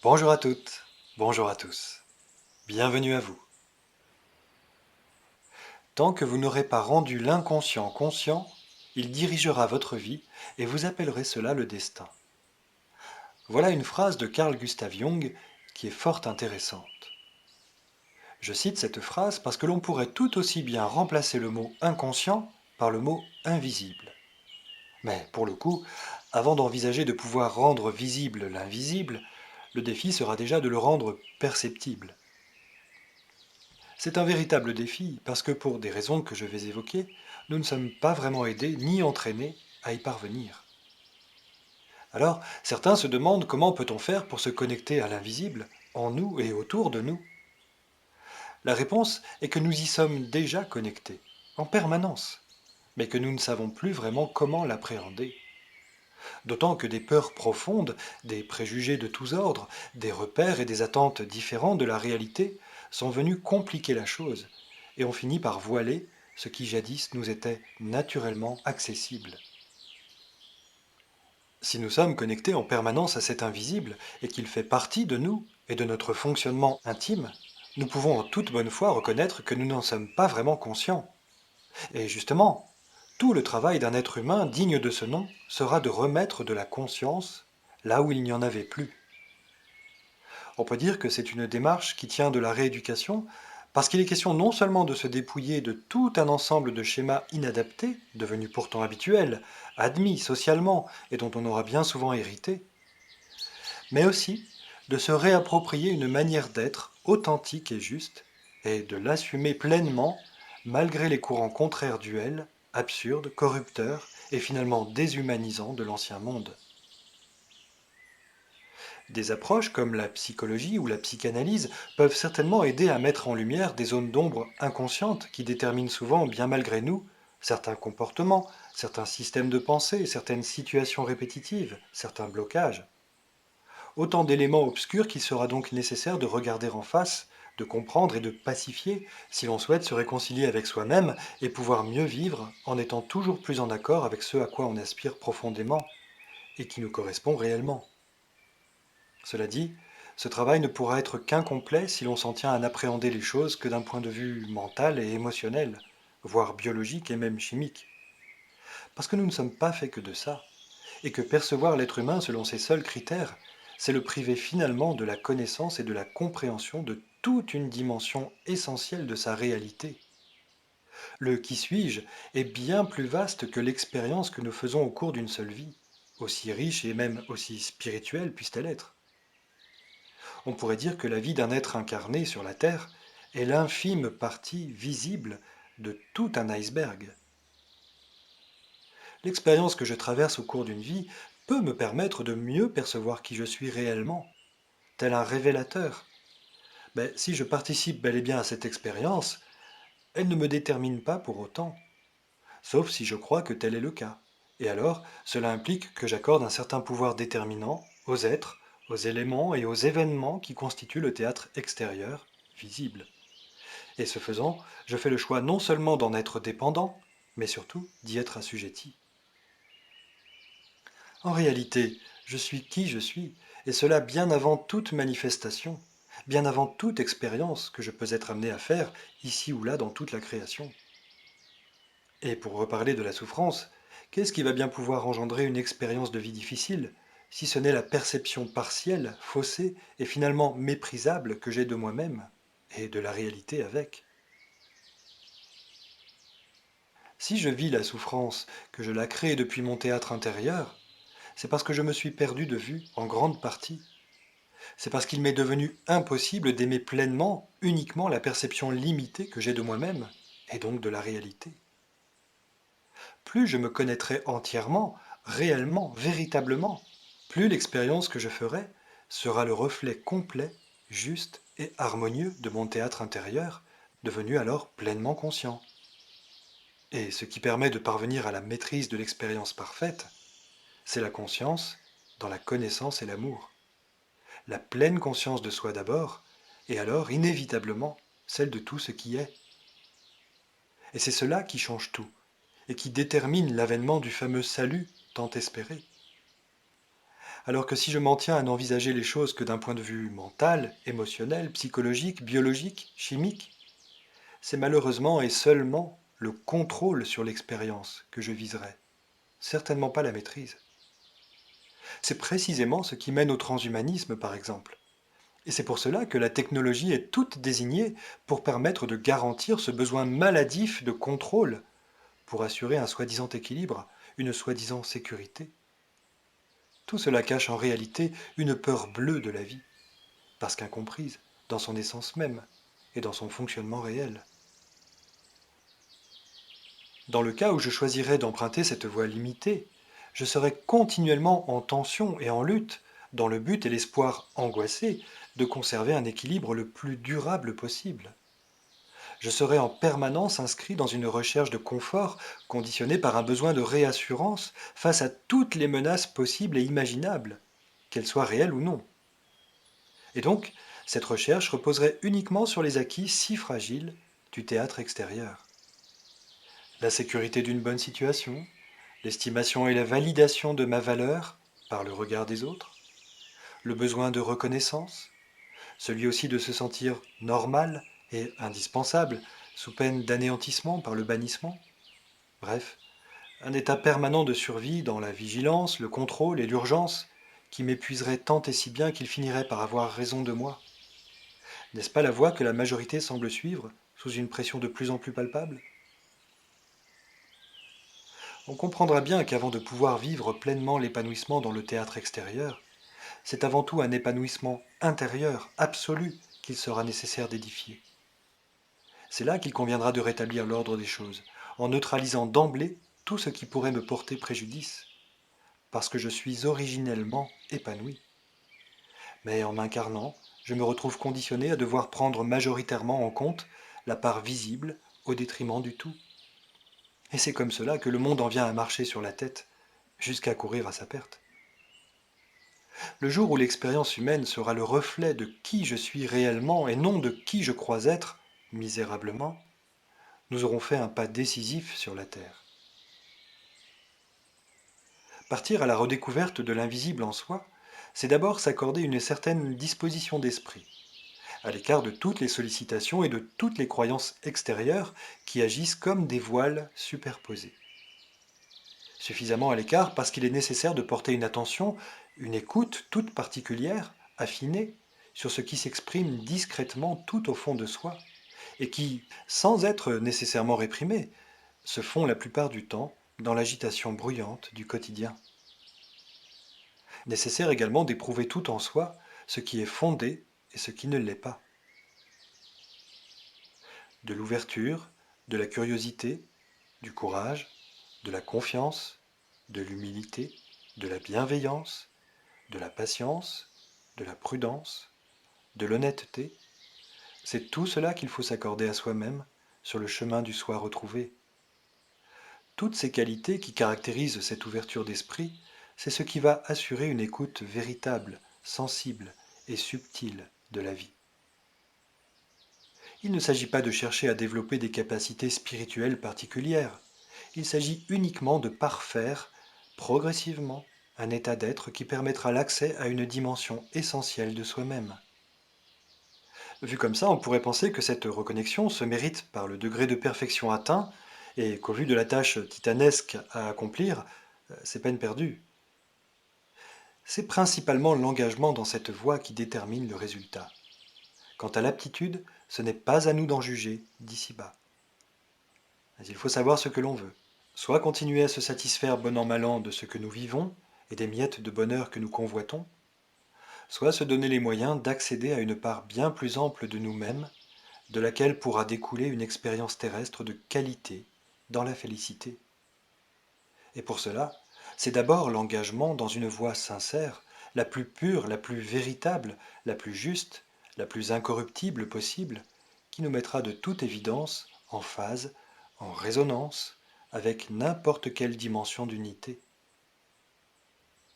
Bonjour à toutes, bonjour à tous, bienvenue à vous. Tant que vous n'aurez pas rendu l'inconscient conscient, il dirigera votre vie et vous appellerez cela le destin. Voilà une phrase de Carl Gustav Jung qui est fort intéressante. Je cite cette phrase parce que l'on pourrait tout aussi bien remplacer le mot inconscient par le mot invisible. Mais pour le coup, avant d'envisager de pouvoir rendre visible l'invisible, le défi sera déjà de le rendre perceptible. C'est un véritable défi parce que pour des raisons que je vais évoquer, nous ne sommes pas vraiment aidés ni entraînés à y parvenir. Alors, certains se demandent comment peut-on faire pour se connecter à l'invisible, en nous et autour de nous. La réponse est que nous y sommes déjà connectés, en permanence, mais que nous ne savons plus vraiment comment l'appréhender. D'autant que des peurs profondes, des préjugés de tous ordres, des repères et des attentes différents de la réalité sont venus compliquer la chose et ont fini par voiler ce qui jadis nous était naturellement accessible. Si nous sommes connectés en permanence à cet invisible et qu'il fait partie de nous et de notre fonctionnement intime, nous pouvons en toute bonne foi reconnaître que nous n'en sommes pas vraiment conscients. Et justement, tout le travail d'un être humain digne de ce nom sera de remettre de la conscience là où il n'y en avait plus. On peut dire que c'est une démarche qui tient de la rééducation, parce qu'il est question non seulement de se dépouiller de tout un ensemble de schémas inadaptés, devenus pourtant habituels, admis socialement et dont on aura bien souvent hérité, mais aussi de se réapproprier une manière d'être authentique et juste, et de l'assumer pleinement malgré les courants contraires duels, absurdes, corrupteurs et finalement déshumanisants de l'ancien monde. Des approches comme la psychologie ou la psychanalyse peuvent certainement aider à mettre en lumière des zones d'ombre inconscientes qui déterminent souvent, bien malgré nous, certains comportements, certains systèmes de pensée, certaines situations répétitives, certains blocages. Autant d'éléments obscurs qu'il sera donc nécessaire de regarder en face, de comprendre et de pacifier si l'on souhaite se réconcilier avec soi-même et pouvoir mieux vivre en étant toujours plus en accord avec ce à quoi on aspire profondément et qui nous correspond réellement. Cela dit, ce travail ne pourra être qu'incomplet si l'on s'en tient à n'appréhender les choses que d'un point de vue mental et émotionnel, voire biologique et même chimique. Parce que nous ne sommes pas faits que de ça, et que percevoir l'être humain selon ses seuls critères, c'est le priver finalement de la connaissance et de la compréhension de toute une dimension essentielle de sa réalité. Le qui suis-je est bien plus vaste que l'expérience que nous faisons au cours d'une seule vie, aussi riche et même aussi spirituelle puisse-t-elle être. On pourrait dire que la vie d'un être incarné sur la Terre est l'infime partie visible de tout un iceberg. L'expérience que je traverse au cours d'une vie peut me permettre de mieux percevoir qui je suis réellement, tel un révélateur. Mais si je participe bel et bien à cette expérience, elle ne me détermine pas pour autant, sauf si je crois que tel est le cas. Et alors, cela implique que j'accorde un certain pouvoir déterminant aux êtres, aux éléments et aux événements qui constituent le théâtre extérieur, visible. Et ce faisant, je fais le choix non seulement d'en être dépendant, mais surtout d'y être assujetti. En réalité, je suis qui je suis, et cela bien avant toute manifestation, bien avant toute expérience que je peux être amené à faire ici ou là dans toute la création. Et pour reparler de la souffrance, qu'est-ce qui va bien pouvoir engendrer une expérience de vie difficile, si ce n'est la perception partielle, faussée et finalement méprisable que j'ai de moi-même, et de la réalité avec? Si je vis la souffrance, que je la crée depuis mon théâtre intérieur, c'est parce que je me suis perdu de vue en grande partie. C'est parce qu'il m'est devenu impossible d'aimer pleinement uniquement la perception limitée que j'ai de moi-même, et donc de la réalité. Plus je me connaîtrai entièrement, réellement, véritablement, plus l'expérience que je ferai sera le reflet complet, juste et harmonieux de mon théâtre intérieur, devenu alors pleinement conscient. Et ce qui permet de parvenir à la maîtrise de l'expérience parfaite, c'est la conscience dans la connaissance et l'amour. La pleine conscience de soi d'abord, et alors inévitablement celle de tout ce qui est. Et c'est cela qui change tout, et qui détermine l'avènement du fameux salut tant espéré. Alors que si je m'en tiens à n'envisager les choses que d'un point de vue mental, émotionnel, psychologique, biologique, chimique, c'est malheureusement et seulement le contrôle sur l'expérience que je viserai, certainement pas la maîtrise. C'est précisément ce qui mène au transhumanisme, par exemple. Et c'est pour cela que la technologie est toute désignée pour permettre de garantir ce besoin maladif de contrôle, pour assurer un soi-disant équilibre, une soi-disant sécurité. Tout cela cache en réalité une peur bleue de la vie, parce qu'incomprise dans son essence même et dans son fonctionnement réel. Dans le cas où je choisirais d'emprunter cette voie limitée, je serais continuellement en tension et en lutte, dans le but et l'espoir angoissé de conserver un équilibre le plus durable possible. Je serais en permanence inscrit dans une recherche de confort conditionnée par un besoin de réassurance face à toutes les menaces possibles et imaginables, qu'elles soient réelles ou non. Et donc, cette recherche reposerait uniquement sur les acquis si fragiles du théâtre extérieur. La sécurité d'une bonne situation, l'estimation et la validation de ma valeur par le regard des autres, le besoin de reconnaissance, celui aussi de se sentir normal et indispensable sous peine d'anéantissement par le bannissement. Bref, un état permanent de survie dans la vigilance, le contrôle et l'urgence qui m'épuiserait tant et si bien qu'il finirait par avoir raison de moi. N'est-ce pas la voie que la majorité semble suivre sous une pression de plus en plus palpable? On comprendra bien qu'avant de pouvoir vivre pleinement l'épanouissement dans le théâtre extérieur, c'est avant tout un épanouissement intérieur, absolu, qu'il sera nécessaire d'édifier. C'est là qu'il conviendra de rétablir l'ordre des choses, en neutralisant d'emblée tout ce qui pourrait me porter préjudice, parce que je suis originellement épanoui. Mais en m'incarnant, je me retrouve conditionné à devoir prendre majoritairement en compte la part visible au détriment du tout. Et c'est comme cela que le monde en vient à marcher sur la tête, jusqu'à courir à sa perte. Le jour où l'expérience humaine sera le reflet de qui je suis réellement et non de qui je crois être, misérablement, nous aurons fait un pas décisif sur la Terre. Partir à la redécouverte de l'invisible en soi, c'est d'abord s'accorder une certaine disposition d'esprit, à l'écart de toutes les sollicitations et de toutes les croyances extérieures qui agissent comme des voiles superposés. Suffisamment à l'écart parce qu'il est nécessaire de porter une attention, une écoute toute particulière, affinée, sur ce qui s'exprime discrètement tout au fond de soi, et qui, sans être nécessairement réprimé, se font la plupart du temps dans l'agitation bruyante du quotidien. Nécessaire également d'éprouver tout en soi ce qui est fondé et ce qui ne l'est pas. De l'ouverture, de la curiosité, du courage, de la confiance, de l'humilité, de la bienveillance, de la patience, de la prudence, de l'honnêteté, c'est tout cela qu'il faut s'accorder à soi-même sur le chemin du soi retrouvé. Toutes ces qualités qui caractérisent cette ouverture d'esprit, c'est ce qui va assurer une écoute véritable, sensible et subtile de la vie. Il ne s'agit pas de chercher à développer des capacités spirituelles particulières, il s'agit uniquement de parfaire progressivement un état d'être qui permettra l'accès à une dimension essentielle de soi-même. Vu comme ça, on pourrait penser que cette reconnexion se mérite par le degré de perfection atteint et qu'au vu de la tâche titanesque à accomplir, c'est peine perdue. C'est principalement l'engagement dans cette voie qui détermine le résultat. Quant à l'aptitude, ce n'est pas à nous d'en juger d'ici-bas. Mais il faut savoir ce que l'on veut. Soit continuer à se satisfaire bon an mal an de ce que nous vivons et des miettes de bonheur que nous convoitons, soit se donner les moyens d'accéder à une part bien plus ample de nous-mêmes, de laquelle pourra découler une expérience terrestre de qualité dans la félicité. Et pour cela, c'est d'abord l'engagement dans une voie sincère, la plus pure, la plus véritable, la plus juste, la plus incorruptible possible, qui nous mettra de toute évidence en phase, en résonance avec n'importe quelle dimension d'unité.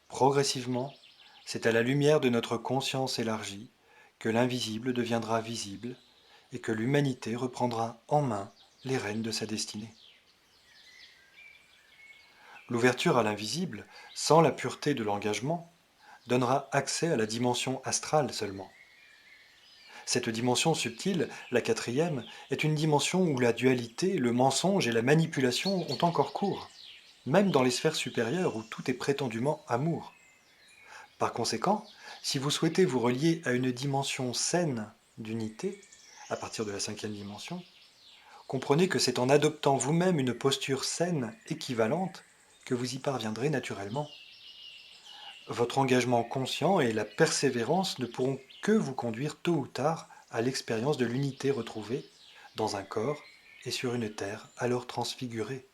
Progressivement, c'est à la lumière de notre conscience élargie que l'invisible deviendra visible et que l'humanité reprendra en main les rênes de sa destinée. L'ouverture à l'invisible, sans la pureté de l'engagement, donnera accès à la dimension astrale seulement. Cette dimension subtile, la quatrième, est une dimension où la dualité, le mensonge et la manipulation ont encore cours, même dans les sphères supérieures où tout est prétendument amour. Par conséquent, si vous souhaitez vous relier à une dimension saine d'unité, à partir de la cinquième dimension, comprenez que c'est en adoptant vous-même une posture saine équivalente que vous y parviendrez naturellement. Votre engagement conscient et la persévérance ne pourront que vous conduire tôt ou tard à l'expérience de l'unité retrouvée dans un corps et sur une terre alors transfigurée.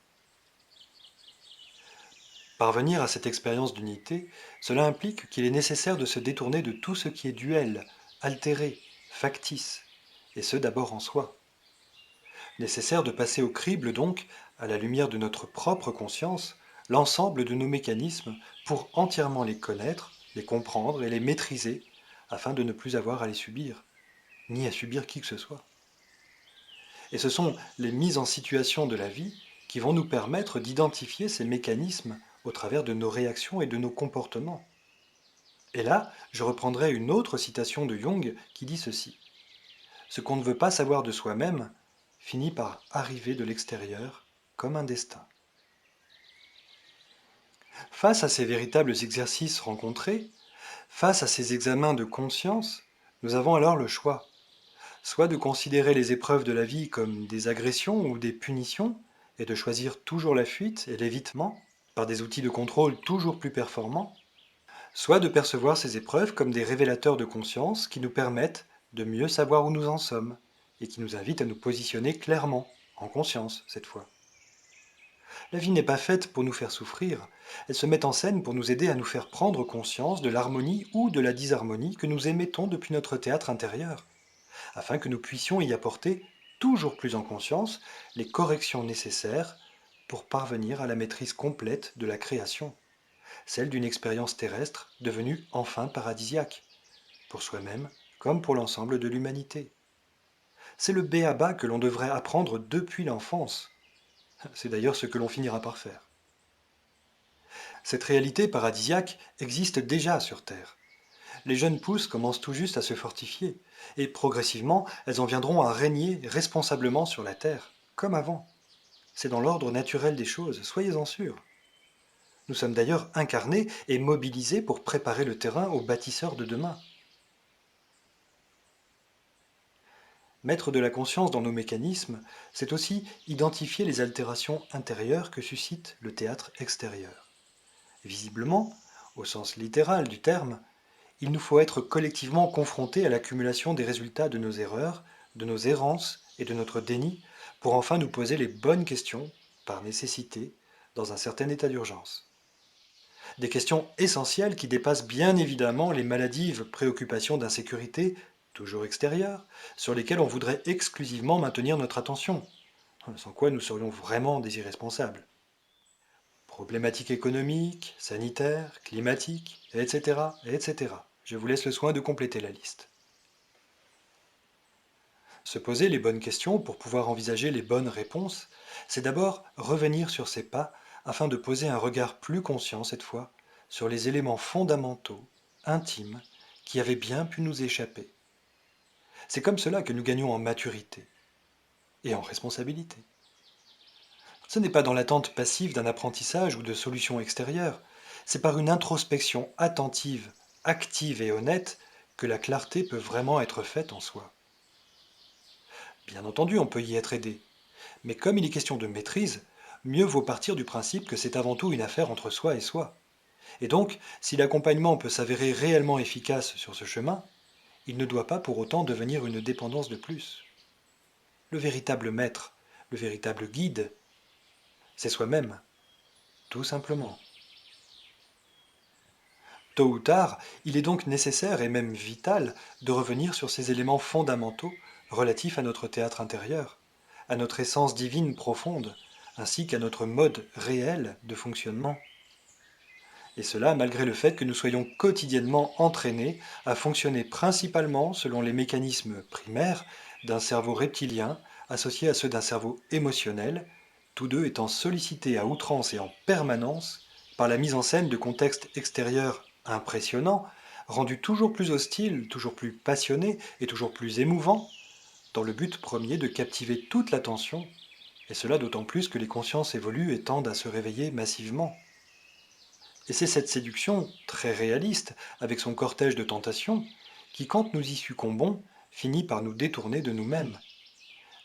Parvenir à cette expérience d'unité, cela implique qu'il est nécessaire de se détourner de tout ce qui est duel, altéré, factice, et ce d'abord en soi. Nécessaire de passer au crible donc, à la lumière de notre propre conscience, l'ensemble de nos mécanismes pour entièrement les connaître, les comprendre et les maîtriser, afin de ne plus avoir à les subir, ni à subir qui que ce soit. Et ce sont les mises en situation de la vie qui vont nous permettre d'identifier ces mécanismes au travers de nos réactions et de nos comportements. Et là, je reprendrai une autre citation de Jung qui dit ceci. Ce qu'on ne veut pas savoir de soi-même finit par arriver de l'extérieur comme un destin. Face à ces véritables exercices rencontrés, face à ces examens de conscience, nous avons alors le choix, soit de considérer les épreuves de la vie comme des agressions ou des punitions, et de choisir toujours la fuite et l'évitement, par des outils de contrôle toujours plus performants, soit de percevoir ces épreuves comme des révélateurs de conscience qui nous permettent de mieux savoir où nous en sommes, et qui nous invitent à nous positionner clairement, en conscience cette fois. La vie n'est pas faite pour nous faire souffrir, elle se met en scène pour nous aider à nous faire prendre conscience de l'harmonie ou de la disharmonie que nous émettons depuis notre théâtre intérieur, afin que nous puissions y apporter, toujours plus en conscience, les corrections nécessaires pour parvenir à la maîtrise complète de la création, celle d'une expérience terrestre devenue enfin paradisiaque, pour soi-même comme pour l'ensemble de l'humanité. C'est le b.a.-ba que l'on devrait apprendre depuis l'enfance. C'est d'ailleurs ce que l'on finira par faire. Cette réalité paradisiaque existe déjà sur Terre. Les jeunes pousses commencent tout juste à se fortifier, et progressivement, elles en viendront à régner responsablement sur la Terre, comme avant. C'est dans l'ordre naturel des choses, soyez-en sûrs. Nous sommes d'ailleurs incarnés et mobilisés pour préparer le terrain aux bâtisseurs de demain. Mettre de la conscience dans nos mécanismes, c'est aussi identifier les altérations intérieures que suscite le théâtre extérieur. Visiblement, au sens littéral du terme, il nous faut être collectivement confrontés à l'accumulation des résultats de nos erreurs, de nos errances et de notre déni pour enfin nous poser les bonnes questions, par nécessité, dans un certain état d'urgence. Des questions essentielles qui dépassent bien évidemment les maladives préoccupations d'insécurité, toujours extérieures, sur lesquelles on voudrait exclusivement maintenir notre attention, sans quoi nous serions vraiment des irresponsables. Problématiques économiques, sanitaires, climatiques, etc., etc. Je vous laisse le soin de compléter la liste. Se poser les bonnes questions pour pouvoir envisager les bonnes réponses, c'est d'abord revenir sur ses pas afin de poser un regard plus conscient cette fois sur les éléments fondamentaux, intimes, qui avaient bien pu nous échapper. C'est comme cela que nous gagnons en maturité et en responsabilité. Ce n'est pas dans l'attente passive d'un apprentissage ou de solutions extérieures, c'est par une introspection attentive, active et honnête que la clarté peut vraiment être faite en soi. Bien entendu, on peut y être aidé, mais comme il est question de maîtrise, mieux vaut partir du principe que c'est avant tout une affaire entre soi et soi. Et donc, si l'accompagnement peut s'avérer réellement efficace sur ce chemin, il ne doit pas pour autant devenir une dépendance de plus. Le véritable maître, le véritable guide, c'est soi-même, tout simplement. Tôt ou tard, il est donc nécessaire et même vital de revenir sur ces éléments fondamentaux relatifs à notre théâtre intérieur, à notre essence divine profonde, ainsi qu'à notre mode réel de fonctionnement. Et cela malgré le fait que nous soyons quotidiennement entraînés à fonctionner principalement selon les mécanismes primaires d'un cerveau reptilien associé à ceux d'un cerveau émotionnel, tous deux étant sollicités à outrance et en permanence par la mise en scène de contextes extérieurs impressionnant, rendu toujours plus hostile, toujours plus passionné et toujours plus émouvant, dans le but premier de captiver toute l'attention, et cela d'autant plus que les consciences évoluent et tendent à se réveiller massivement. Et c'est cette séduction, très réaliste, avec son cortège de tentations, qui, quand nous y succombons, finit par nous détourner de nous-mêmes,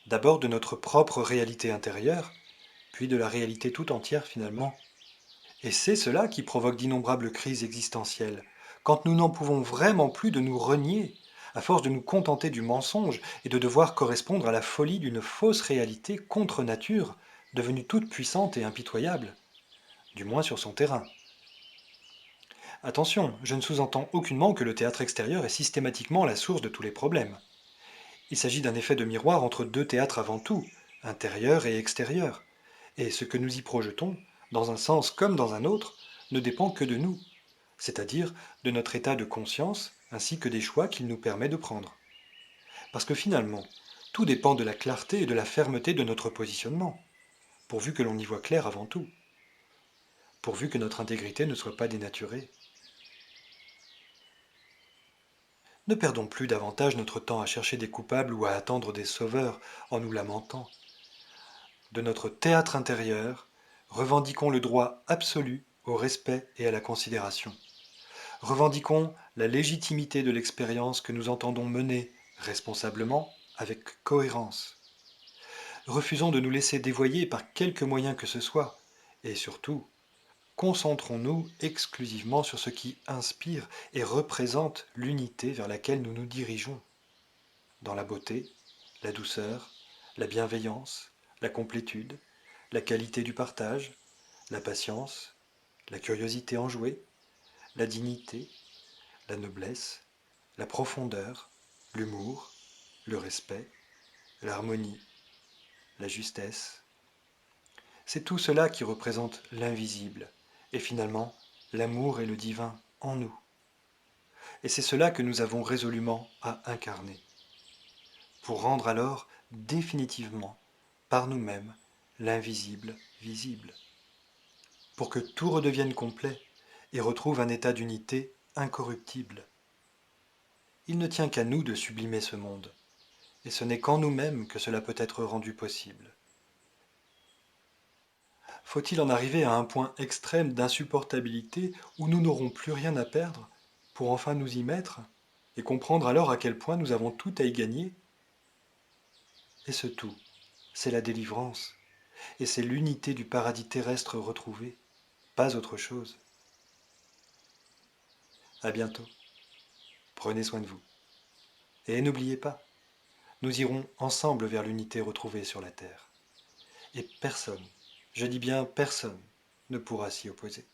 d'abord de notre propre réalité intérieure, puis de la réalité tout entière finalement. Et c'est cela qui provoque d'innombrables crises existentielles, quand nous n'en pouvons vraiment plus de nous renier, à force de nous contenter du mensonge et de devoir correspondre à la folie d'une fausse réalité contre nature, devenue toute puissante et impitoyable, du moins sur son terrain. Attention, je ne sous-entends aucunement que le théâtre extérieur est systématiquement la source de tous les problèmes. Il s'agit d'un effet de miroir entre deux théâtres avant tout, intérieur et extérieur, et ce que nous y projetons, dans un sens comme dans un autre, ne dépend que de nous, c'est-à-dire de notre état de conscience ainsi que des choix qu'il nous permet de prendre. Parce que finalement, tout dépend de la clarté et de la fermeté de notre positionnement, pourvu que l'on y voit clair avant tout, pourvu que notre intégrité ne soit pas dénaturée. Ne perdons plus davantage notre temps à chercher des coupables ou à attendre des sauveurs en nous lamentant. De notre théâtre intérieur, revendiquons le droit absolu au respect et à la considération. Revendiquons la légitimité de l'expérience que nous entendons mener responsablement, avec cohérence. Refusons de nous laisser dévoyer par quelque moyen que ce soit, et surtout, concentrons-nous exclusivement sur ce qui inspire et représente l'unité vers laquelle nous nous dirigeons, dans la beauté, la douceur, la bienveillance, la complétude, la qualité du partage, la patience, la curiosité enjouée, la dignité, la noblesse, la profondeur, l'humour, le respect, l'harmonie, la justesse. C'est tout cela qui représente l'invisible, et finalement l'amour et le divin en nous. Et c'est cela que nous avons résolument à incarner, pour rendre alors définitivement, par nous-mêmes, l'invisible visible, pour que tout redevienne complet et retrouve un état d'unité incorruptible. Il ne tient qu'à nous de sublimer ce monde, et ce n'est qu'en nous-mêmes que cela peut être rendu possible. Faut-il en arriver à un point extrême d'insupportabilité où nous n'aurons plus rien à perdre pour enfin nous y mettre et comprendre alors à quel point nous avons tout à y gagner? Et ce tout, c'est la délivrance, et c'est l'unité du paradis terrestre retrouvé, pas autre chose. À bientôt, prenez soin de vous. Et n'oubliez pas, nous irons ensemble vers l'unité retrouvée sur la terre. Et personne, je dis bien personne, ne pourra s'y opposer.